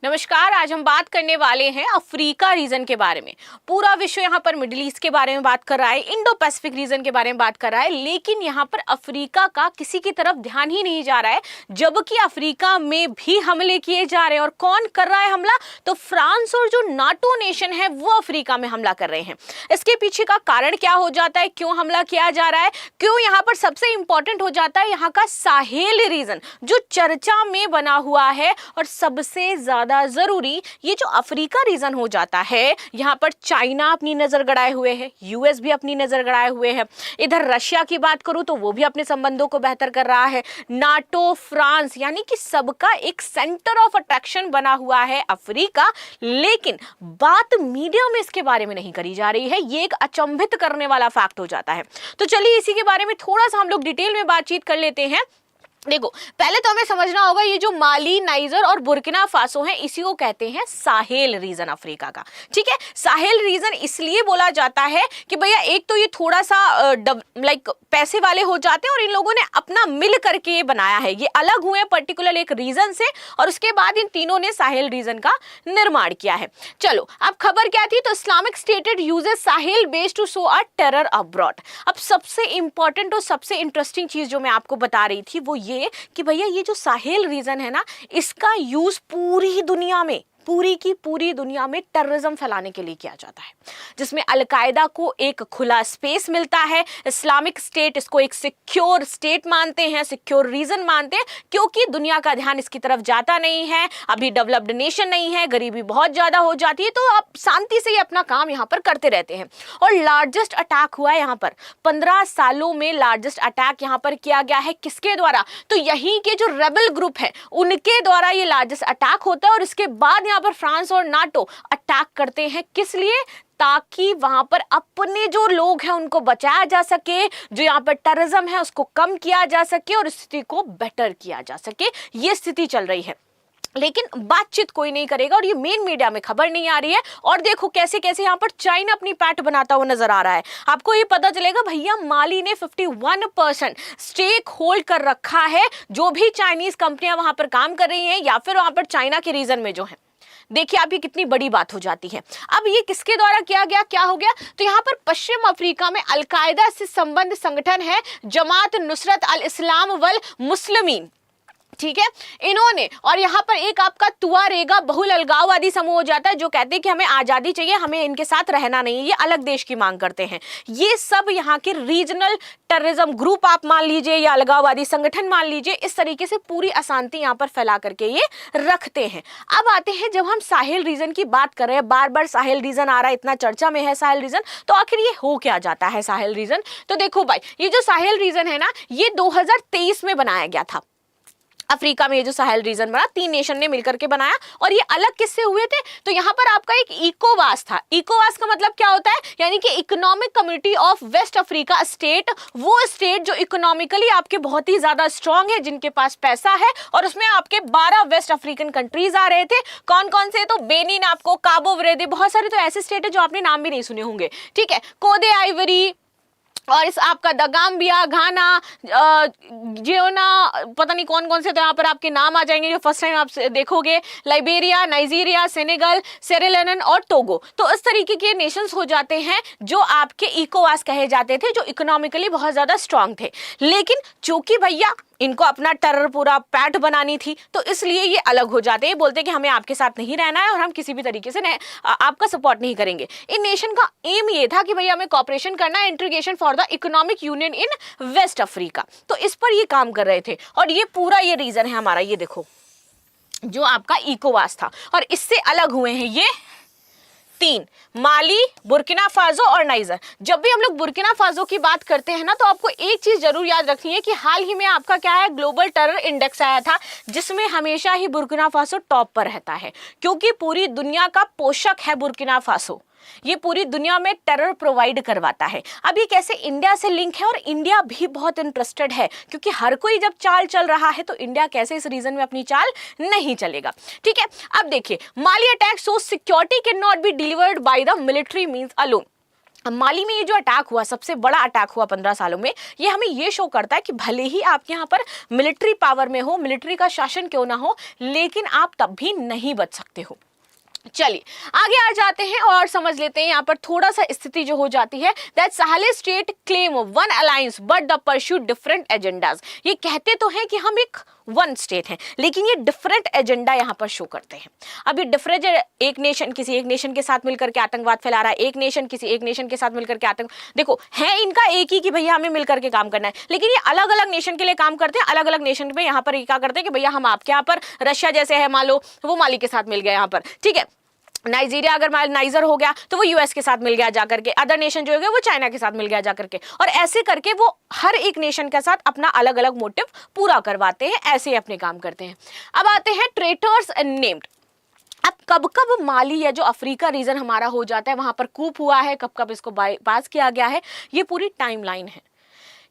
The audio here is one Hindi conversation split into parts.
नमस्कार। आज हम बात करने वाले हैं अफ्रीका रीजन के बारे में। पूरा विश्व यहाँ पर मिडिल ईस्ट के बारे में बात कर रहा है, इंडो पैसिफिक रीजन के बारे में बात कर रहा है, लेकिन यहाँ पर अफ्रीका का किसी की तरफ ध्यान ही नहीं जा रहा है, जबकि अफ्रीका में भी हमले किए जा रहे हैं। और कौन कर रहा है हमला? तो फ्रांस और जो नाटो नेशन है वो अफ्रीका में हमला कर रहे हैं। इसके पीछे का कारण क्या हो जाता है, क्यों हमला किया जा रहा है, क्यों यहाँ पर सबसे इंपॉर्टेंट हो जाता है यहाँ का साहेल रीजन जो चर्चा में बना हुआ है। और सबसे ज्यादा जरूरी ये जो अफ्रीका रीजन हो जाता है, यहाँ पर चाइना अपनी नजर गड़ाए हुए है, यूएस भी अपनी नजर गड़ाए हुए है। इधर रशिया की बात करूं तो वो भी अपने संबंधों को बेहतर कर रहा है। नाटो, फ्रांस, यानी कि सबका एक सेंटर ऑफ अट्रैक्शन बना हुआ है अफ्रीका। लेकिन बात मीडिया में इसके बारे में नहीं करी जा रही है, ये एक अचंभित करने वाला फैक्ट हो जाता है। तो चलिए इसी के बारे में थोड़ा सा हम लोग डिटेल में बातचीत कर लेते हैं। देखो, पहले तो हमें समझना होगा ये जो माली, नाइजर और बुर्किना फासो है, इसी को कहते हैं साहेल रीजन अफ्रीका का। ठीक है, साहेल रीजन इसलिए बोला जाता है कि भैया एक तो ये थोड़ा सा पैसे वाले हो जाते हैं और इन लोगों ने अपना मिल करके ये बनाया है, ये अलग हुए पर्टिकुलर एक रीजन से और उसके बाद इन तीनों ने साहेल रीजन का निर्माण किया है। चलो, अब खबर क्या थी? तो Islamic State uses Sahel base to show a terror abroad. अब सबसे इंपॉर्टेंट और सबसे इंटरेस्टिंग चीज जो मैं आपको बता रही थी वो ये कि भैया ये जो साहेल रीजन है ना, इसका यूज पूरी दुनिया में, पूरी की पूरी दुनिया में टेररिज्म फैलाने के लिए किया जाता है, जिसमें अलकायदा को एक खुला स्पेस मिलता है। इस्लामिक स्टेट इसको एक सिक्योर स्टेट मानते हैं, सिक्योर रीजन मानते हैं, क्योंकि दुनिया का ध्यान इसकी तरफ जाता नहीं है, अभी डेवलप्ड नेशन नहीं है, गरीबी बहुत ज्यादा हो जाती है, तो आप शांति से ही अपना काम यहाँ पर करते रहते हैं। और लार्जेस्ट अटैक हुआ है यहाँ पर 15 सालों में, लार्जेस्ट अटैक यहाँ पर किया गया है। किसके द्वारा? तो यहीं के जो रेबल ग्रुप है उनके द्वारा ये लार्जेस्ट अटैक होता है। और इसके बाद यहाँ पर फ्रांस और नाटो अटैक करते हैं। किस लिए? ताकि वहां पर अपने जो लोग हैं उनको बचाया जा सके, जो यहाँ पर टेररिज्म है उसको कम किया जा सके और स्थिति को बेटर किया जा सके। ये स्थिति चल रही है, लेकिन बातचीत कोई नहीं करेगा और ये मेन मीडिया में खबर नहीं आ रही है। और देखो कैसे कैसे यहाँ पर चाइना अपनी पैठ बनाता हुआ नजर आ रहा है। आपको ये पता चलेगा भैया माली ने 51% स्टेक होल्ड कर रखा है, जो भी चाइनीज कंपनियां वहां पर काम कर रही हैं या फिर वहां पर चाइना के रीजन में जो है। देखिए आप, ये कितनी बड़ी बात हो जाती है। अब ये किसके द्वारा किया गया, क्या हो गया? तो यहाँ पर पश्चिम अफ्रीका में अलकायदा से संबंध संगठन है जमात नुसरत अल इस्लाम वल मुस्लिमीन, ठीक है, इन्होंने, और यहाँ पर एक आपका तुआरेगा बहुल अलगाववादी समूह हो जाता है जो कहते हैं कि हमें आजादी चाहिए, हमें इनके साथ रहना नहीं है, ये अलग देश की मांग करते हैं। ये सब यहाँ के रीजनल टेररिज्म ग्रुप आप मान लीजिए या अलगाववादी संगठन मान लीजिए, इस तरीके से पूरी अशांति यहाँ पर फैला करके ये रखते हैं। अब आते हैं, जब हम साहेल रीजन की बात कर रहे हैं, बार बार साहेल रीजन आ रहा है, इतना चर्चा में है साहेल रीजन, तो आखिर ये हो क्या जाता है साहेल रीजन? तो देखो भाई, ये जो साहेल रीजन है ना, ये 2023 में बनाया गया था। अफ्रीका में ये जो साहेल रीजन बना, 3 नेशन ने मिलकर के बनाया। और ये अलग किससे हुए थे? तो यहाँ पर आपका एक इकोवास था। इकोवास का मतलब क्या होता है? यानी कि economic community of West Africa state, वो स्टेट जो इकोनॉमिकली आपके बहुत ही ज्यादा स्ट्रांग है, जिनके पास पैसा है। और उसमें आपके 12 वेस्ट अफ्रीकन कंट्रीज आ रहे थे। कौन कौन से? तो बेनिन, आपको काबो व्रेदे, बहुत सारे तो ऐसे स्टेट है जो आपने नाम भी नहीं सुने होंगे, ठीक है, कोदे आइवरी, और इस आपका दगाम्बिया, घाना, जियोना, पता नहीं कौन कौन से, तो यहाँ पर आपके नाम आ जाएंगे जो फर्स्ट टाइम आप देखोगे, लाइबेरिया, नाइजीरिया, सेनेगल, सेरेलेनन और टोगो। तो इस तरीके के नेशंस हो जाते हैं जो आपके इकोवास कहे जाते थे, जो इकोनॉमिकली बहुत ज्यादा स्ट्रांग थे। लेकिन चूंकि भैया इनको अपना टेरर पूरा पैठ बनानी थी, तो इसलिए ये अलग हो जाते हैं, बोलते हैं कि हमें आपके साथ नहीं रहना है और हम किसी भी तरीके से आपका सपोर्ट नहीं करेंगे। इन नेशन का एम ये था कि भैया हमें कॉपरेशन करना है, integration for the economic union in West Africa. तो इस पर ये काम कर रहे थे और ये पूरा ये रीजन है हमारा, ये देखो जो आपका इकोवास था। और इससे अलग हुए हैं ये 3, माली, बुर्किना फासो और नाइजर। जब भी हम लोग बुर्किना फासो की बात करते हैं ना, तो आपको एक चीज जरूर याद रखनी है कि हाल ही में आपका क्या है, ग्लोबल टेरर इंडेक्स आया था, जिसमें हमेशा ही बुर्किना फासो टॉप पर रहता है, क्योंकि पूरी दुनिया का पोषक है बुर्किना फासो। ये पूरी दुनिया में टेरर प्रोवाइड करवाता है। अब ये कैसे इंडिया से लिंक है, और इंडिया भी बहुत इंटरेस्टेड है, क्योंकि हर कोई जब चाल चल रहा है तो इंडिया कैसे इस रीजन में अपनी चाल नहीं चलेगा। ठीक है, अब देखिए, Mali attack so security can not be delivered by the military means alone. Mali में ये जो अटैक हुआ, सबसे बड़ा अटैक हुआ 15 सालों में, ये हमें ये शो करता है कि भले ही आप यहाँ पर मिलिट्री पावर में हो, मिलिट्री का शासन क्यों ना हो, लेकिन आप तब भी नहीं बच सकते हो। चलिए आगे आ जाते हैं और समझ लेते हैं यहाँ पर थोड़ा सा स्थिति जो हो जाती है, that Sahel state claim one alliance but the pursue different agendas. ये कहते तो हैं कि हम एक वन स्टेट हैं, लेकिन ये डिफरेंट एजेंडा यहाँ पर शो करते हैं। अब ये डिफरेंट, एक नेशन किसी एक नेशन के साथ मिलकर के आतंकवाद फैला रहा है, एक नेशन किसी एक नेशन के साथ मिलकर के आतंक, देखो है इनका एक ही कि भैया हमें मिलकर के काम करना है, लेकिन ये अलग अलग नेशन के लिए काम करते हैं। अलग अलग नेशन में यहाँ पर ये क्या करते हैं कि भैया हम आपके यहाँ पर, रशिया जैसे है मान लो, वो माली के साथ मिल गया यहाँ पर, ठीक है। नाइजीरिया अगर नाइजर हो गया तो वो यूएस के साथ मिल गया जाकर के, अदर नेशन जो हो गया वो चाइना के साथ मिल गया जाकर के, और ऐसे करके वो हर एक नेशन के साथ अपना अलग अलग मोटिव पूरा करवाते हैं, ऐसे अपने काम करते हैं। अब आते हैं ट्रेटर्स नेम्ड। अब कब कब माली या जो अफ्रीका रीजन हमारा हो जाता है वहां पर कूप हुआ है, कब कब इसको पास किया गया है, ये पूरी टाइमलाइन है।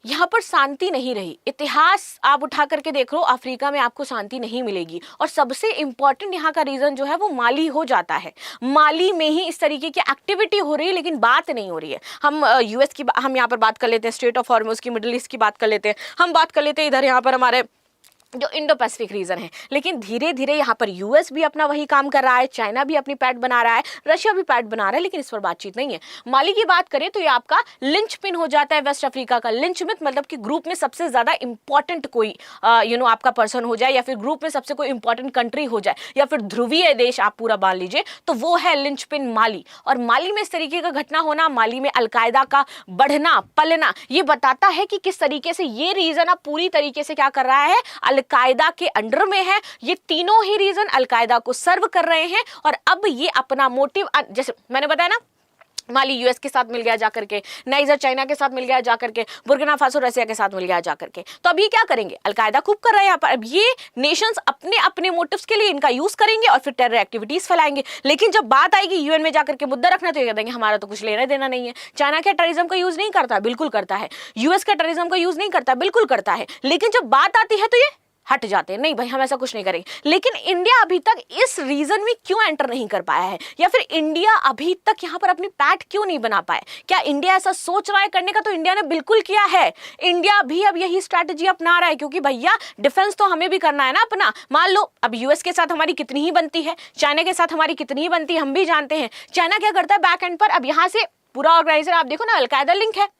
यहाँ पर शांति नहीं रही, इतिहास आप उठा करके देख लो, अफ्रीका में आपको शांति नहीं मिलेगी। और सबसे इंपॉर्टेंट यहाँ का रीजन जो है वो माली हो जाता है। माली में ही इस तरीके की एक्टिविटी हो रही है, लेकिन बात नहीं हो रही है। हम यूएस की, हम यहाँ पर बात कर लेते हैं स्ट्रेट ऑफ हॉर्मुज की, मिडिल ईस्ट की बात कर लेते हैं, हम बात कर लेते हैं इधर यहाँ पर हमारे जो इंडो पैसिफिक रीजन है। लेकिन धीरे धीरे यहाँ पर यूएस भी अपना वही काम कर रहा है, चाइना भी अपनी पैड बना रहा है, रशिया भी पैड बना रहा है, लेकिन इस पर बातचीत नहीं है। माली की बात करें तो ये आपका लिंच पिन हो जाता है वेस्ट अफ्रीका का। लिंच पिन मतलब कि ग्रुप में सबसे ज्यादा इंपॉर्टेंट कोई आपका पर्सन हो जाए, या फिर ग्रुप में सबसे कोई इंपॉर्टेंट कंट्री हो जाए, या फिर ध्रुवीय देश आप पूरा मान लीजिए, तो वो है लिंच पिन माली। और माली में इस तरीके का घटना होना, माली में अलकायदा का बढ़ना पलना, ये बताता है कि किस तरीके से ये रीजन अब पूरी तरीके से क्या कर रहा है, अलकायदा के अंडर में है। ये तीनों ही रीजन अलकायदा को सर्व कर रहे हैं, और अब ये अपना मोटिव, जैसे मैंने बताया ना, माली यूएस के साथ मिल गया जाकर के, नाइजर चाइना के साथ मिल गया जाकर के, बुर्किना फासो रसिया के साथ मिल गया जाकर के। तो अब ये क्या करेंगे, अलकायदा खूब कर रहे हैं यहाँ पर। अब ये नेशंस अपने अपने मोटिव्स के लिए इनका यूज करेंगे और फिर टेरर एक्टिविटीज फैलाएंगे। लेकिन जब बात आएगी यूएन में जाकर के मुद्दा रखना, तो ये कहेंगे हमारा तो कुछ लेना देना नहीं है। चाइना क्या टेररिज्म का यूज नहीं करता? बिल्कुल करता है। यूएस का टेररिज्म का यूज नहीं करता? बिल्कुल करता है। लेकिन जब बात आती है तो ये हट जाते हैं, नहीं भाई हम ऐसा कुछ नहीं करेंगे। लेकिन इंडिया अभी तक इस रीजन में क्यों एंटर नहीं कर पाया है, या फिर इंडिया अभी तक यहाँ पर अपनी पैठ क्यों नहीं बना पाया? क्या इंडिया ऐसा सोच रहा है करने का? तो इंडिया ने बिल्कुल किया है। इंडिया भी अब यही स्ट्रैटेजी अपना रहा है, क्योंकि भैया डिफेंस तो हमें भी करना है ना अपना। मान लो अब यूएस के साथ हमारी कितनी ही बनती है, चाइना के साथ हमारी कितनी ही बनती है, हम भी जानते हैं। चाइना क्या करता है बैक एंड पर, अब यहाँ से पूरा ऑर्गेनाइजर आप देखो ना, अलकायदा लिंक है,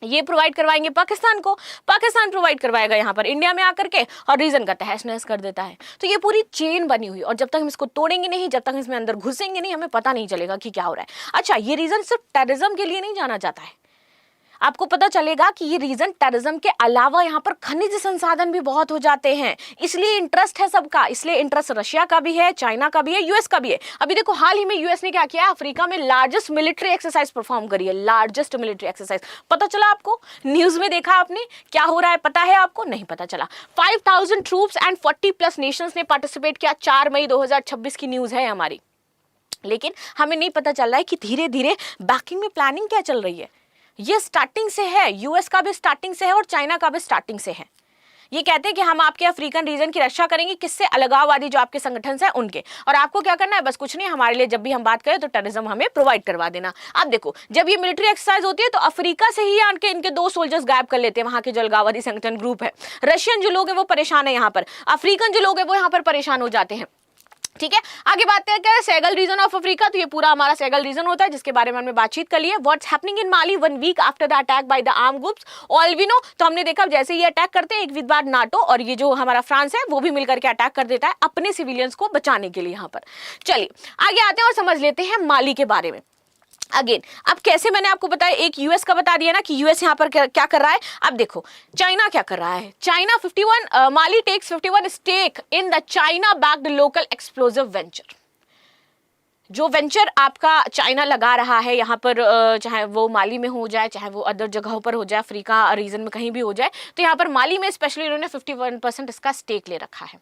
ये प्रोवाइड करवाएंगे पाकिस्तान को, पाकिस्तान प्रोवाइड करवाएगा यहाँ पर इंडिया में आकर के, और रीजन का तहस नहस कर देता है। तो ये पूरी चेन बनी हुई, और जब तक हम इसको तोड़ेंगे नहीं, जब तक हम इसमें अंदर घुसेंगे नहीं, हमें पता नहीं चलेगा कि क्या हो रहा है। अच्छा, ये रीजन सिर्फ टेररिज्म के लिए नहीं जाना जाता है, आपको पता चलेगा कि ये रीजन टेररिज्म के अलावा यहाँ पर खनिज संसाधन भी बहुत हो जाते हैं, इसलिए इंटरेस्ट है सबका। इसलिए इंटरेस्ट रशिया का भी है, चाइना का भी है, यूएस का भी है। अभी देखो हाल ही में यूएस ने क्या किया, अफ्रीका में लार्जेस्ट मिलिट्री एक्सरसाइज परफॉर्म करी है, लार्जेस्ट मिलिट्री एक्सरसाइज। पता चला आपको? न्यूज में देखा आपने? क्या हो रहा है पता है आपको? नहीं पता चला। 5000 ट्रूप्स एंड 40+ नेशंस ने पार्टिसिपेट किया। 4 मई 2026 की न्यूज है हमारी। लेकिन हमें नहीं पता चल रहा है कि धीरे धीरे बैकिंग में प्लानिंग क्या चल रही है। ये स्टार्टिंग से है, यूएस का भी स्टार्टिंग से है और चाइना का भी स्टार्टिंग से है। ये कहते हैं कि हम आपके अफ्रीकन रीजन की रक्षा करेंगे, किससे? अलगाववादी जो आपके संगठन है उनके। और आपको क्या करना है? बस कुछ नहीं, हमारे लिए जब भी हम बात करें तो टेररिज्म हमें प्रोवाइड करवा देना। अब देखो, जब ये मिलिट्री एक्सरसाइज होती है तो अफ्रीका से ही आके इनके 2 सोल्जर्स गायब कर लेते हैं, वहां के जो अलगाववादी संगठन ग्रुप है। रशियन जो लोग हैं वो परेशान है यहाँ पर, अफ्रीकन जो लोग हैं वो यहाँ पर परेशान हो जाते हैं। ठीक है, आगे बात है क्या है, सेगल रीजन ऑफ अफ्रीका। तो ये पूरा हमारा सेगल रीजन होता है, जिसके बारे में हमने बातचीत कर ली है। What's happening in Mali 1 week after the attack by the arm groups all we know. तो हमने देखा जैसे ये अटैक करते हैं, एक वीक बाद नाटो और ये जो हमारा फ्रांस है वो भी मिलकर के अटैक कर देता है अपने सिविलियंस को बचाने के लिए यहाँ पर। चलिए आगे आते हैं और समझ लेते हैं माली के बारे में। अगेन अब कैसे, मैंने आपको बताया, एक यूएस का बता दिया ना कि यूएस यहाँ पर क्या कर रहा है। अब देखो चाइना क्या कर रहा है। China 51 Mali takes 51 stake in the China backed local explosive venture. जो वेंचर आपका चाइना लगा रहा है यहाँ पर, चाहे वो माली में हो जाए, चाहे वो अदर जगहों पर हो जाए, अफ्रीका रीजन में कहीं भी हो जाए, तो यहाँ पर माली में स्पेशली इन्होंने 51% इसका स्टेक ले रखा है।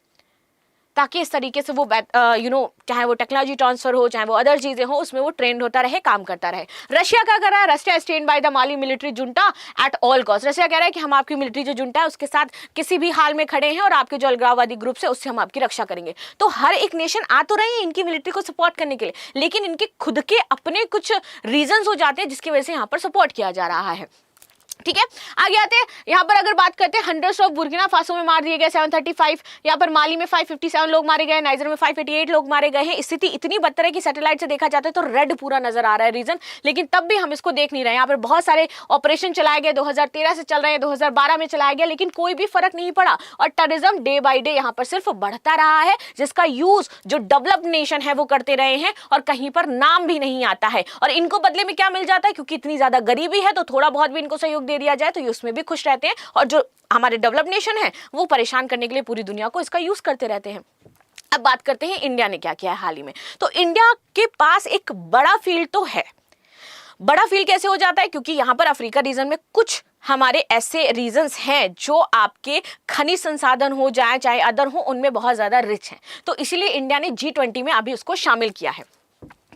ताकि इस तरीके से वो चाहे वो टेक्नोलॉजी ट्रांसफर हो, चाहे वो अदर चीजें हो, उसमें वो ट्रेंड होता रहे, काम करता रहे। रशिया क्या कर रहा है? Russia stand by the Mali military junta at all cost. Russia कह रहा है कि हम आपकी मिलिट्री जो जुंटा है उसके साथ किसी भी हाल में खड़े हैं और आपके जो अलगाववादी ग्रुप है उससे हम आपकी रक्षा करेंगे। तो हर एक नेशन आ तो रही है इनकी मिलिट्री को सपोर्ट करने के लिए, लेकिन इनके खुद के अपने कुछ रीजंस हो जाते हैं जिसकी वजह से यहाँ पर सपोर्ट किया जा रहा है। ठीक है, आगे आते हैं। यहाँ पर अगर बात करते हैं हंड्रेड्स ऑफ बुर्किना फासो में मार दिए गए 735, यहाँ पर माली में 557 लोग मारे गए, नाइजर में 588 लोग मारे गए हैं। स्थिति इतनी बदतर है कि सैटेलाइट से देखा जाता है तो रेड पूरा नजर आ रहा है रीजन, लेकिन तब भी हम इसको देख नहीं रहे। यहाँ पर बहुत सारे ऑपरेशन चलाए गए, 2013 से चल रहे हैं, 2012 में चलाया गया, लेकिन कोई भी फर्क नहीं पड़ा और टेररिज्म डे बाई डे यहाँ पर सिर्फ बढ़ता रहा है, जिसका यूज जो डेवलप्ड नेशन है वो करते रहे हैं और कहीं पर नाम भी नहीं आता है। और इनको बदले में क्या मिल जाता है? क्योंकि इतनी ज्यादा गरीबी है तो थोड़ा बहुत भी इनको सहयोग दे दिया जाए तो ये उसमें भी खुश रहते हैं, और जो हमारे डेवलप्ड नेशन है वो परेशान करने के लिए पूरी दुनिया को इसका यूज करते रहते हैं। अब बात करते हैं इंडिया ने क्या किया है हाल ही में। तो इंडिया के पास एक बड़ा फील्ड तो है। बड़ा फील्ड कैसे हो जाता है? क्योंकि यहां पर अफ्रीका रीजन में कुछ हमारे ऐसे रीजन्स हैं जो आपके खनिज संसाधन हो जाए चाहे अदर हो, उनमें बहुत ज्यादा रिच हैं। तो इसीलिए इंडिया ने G20 में अभी उसको शामिल किया है।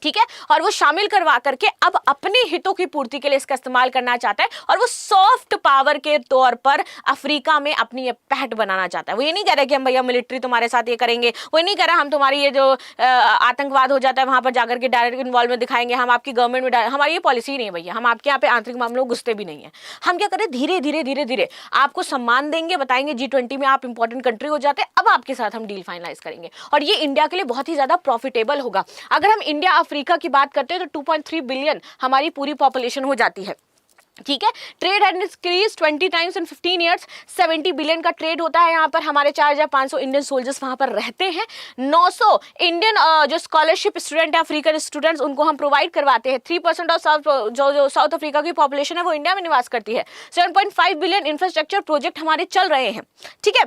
ठीक है, और वो शामिल करवा करके अब अपने हितों की पूर्ति के लिए इसका इस्तेमाल करना चाहता है और वो सॉफ्ट पावर के तौर पर अफ्रीका में अपनी ये पहट बनाना चाहता है। वो ये नहीं कह रहा कि हम भैया मिलिट्री तुम्हारे साथ ये करेंगे, वो नहीं कह रहा हम तुम्हारी ये जो आतंकवाद हो जाता है वहां पर जाकर के डायरेक्ट इन्वॉल्वमेंट दिखाएंगे, हम आपकी गवर्नमेंट में हमारी ये पॉलिसी नहीं है भैया, हम आपके यहाँ पे आंतरिक मामलों में घुसते भी नहीं है। हम क्या करें, धीरे धीरे धीरे धीरे आपको सम्मान देंगे, बताएंगे G20 में आप इंपॉर्टेंट कंट्री हो जाते हैं, अब आपके साथ हम डील फाइनलाइज करेंगे और ये इंडिया के लिए बहुत ही ज्यादा प्रॉफिटेबल होगा। अगर हम इंडिया अफ्रीका की बात करते हैं तो 2.3 बिलियन हमारी पूरी पॉपुलेशन हो जाती है। ठीक है, trade had increase 20 times in 15 years, 70 billion का ट्रेड होता है। यहाँ पर हमारे 4500 इंडियन सोल्जर्स वहां पर रहते हैं। 900 इंडियन जो स्कॉलरशिप स्टूडेंट है, अफ्रीकन स्टूडेंट्स, उनको हम प्रोवाइड करवाते हैं। 3% ऑफ जो साउथ अफ्रीका की पॉपुलेशन है वो इंडिया में निवास करती है। 7.5 बिलियन इंफ्रास्ट्रक्चर प्रोजेक्ट हमारे चल रहे हैं। ठीक है,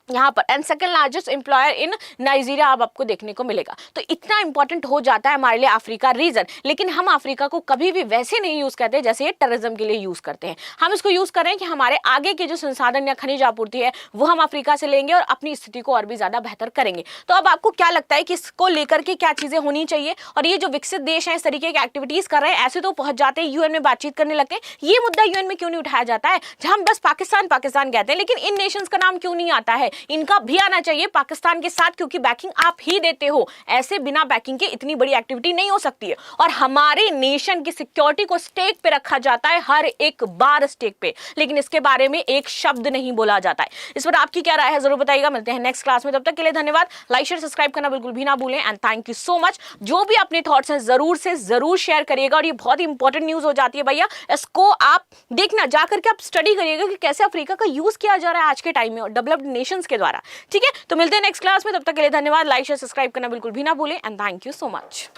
यहाँ पर and second largest employer in Nigeria अब आपको देखने को मिलेगा। तो इतना इंपॉर्टेंट हो जाता है हमारे लिए अफ्रीका रीजन, लेकिन हम अफ्रीका को कभी भी वैसे नहीं यूज करते जैसे ये टेररिज्म के लिए यूज करते हैं। हम इसको यूज कर रहे हैं कि हमारे आगे के जो संसाधन या खनिज आपूर्ति है वो हम अफ्रीका से लेंगे और अपनी स्थिति को और भी ज्यादा बेहतर करेंगे। तो अब आपको क्या लगता है कि इसको लेकर के क्या चीजें होनी चाहिए? और ये जो विकसित देश है इस तरीके की एक्टिविटीज कर रहे हैं, ऐसे तो पहुंच जाते हैं यूएन में बातचीत करने लगते हैं, ये मुद्दा यूएन में क्यों नहीं उठाया जाता है? जहां हम बस पाकिस्तान पाकिस्तान कहते हैं, लेकिन इन नेशंस का नाम क्यों नहीं आता है? इनका भी आना चाहिए पाकिस्तान के साथ, क्योंकि बैकिंग आप ही देते हो। ऐसे बिना बैकिंग के इतनी बड़ी एक्टिविटी नहीं हो सकती है और हमारे नेशन की सिक्योरिटी को स्टेक पे रखा जाता है, हर एक बार स्टेक पे, लेकिन इसके बारे में एक शब्द नहीं बोला जाता है। इस पर आपकी क्या राय है जरूर बताइएगा। मिलते हैं नेक्स्ट क्लास में, तब तक के लिए धन्यवाद। लाइक शेयर सब्सक्राइब करना बिल्कुल भी ना भूलें and thank you so much. जो भी अपने थॉट्स हैं जरूर से जरूर शेयर करिएगा और ये बहुत ही इंपॉर्टेंट न्यूज हो जाती है भैया, इसको आप देखना, जाकर के आप स्टडी करिएगा कि कैसे अफ्रीका का यूज किया जा रहा है आज के टाइम में डेवलप्ड नेशंस के द्वारा। ठीक है, तो मिलते हैं नेक्स्ट क्लास में, तब तक के लिए धन्यवाद। लाइक शेयर सब्सक्राइब करना बिल्कुल भी ना भूलें and thank you so much.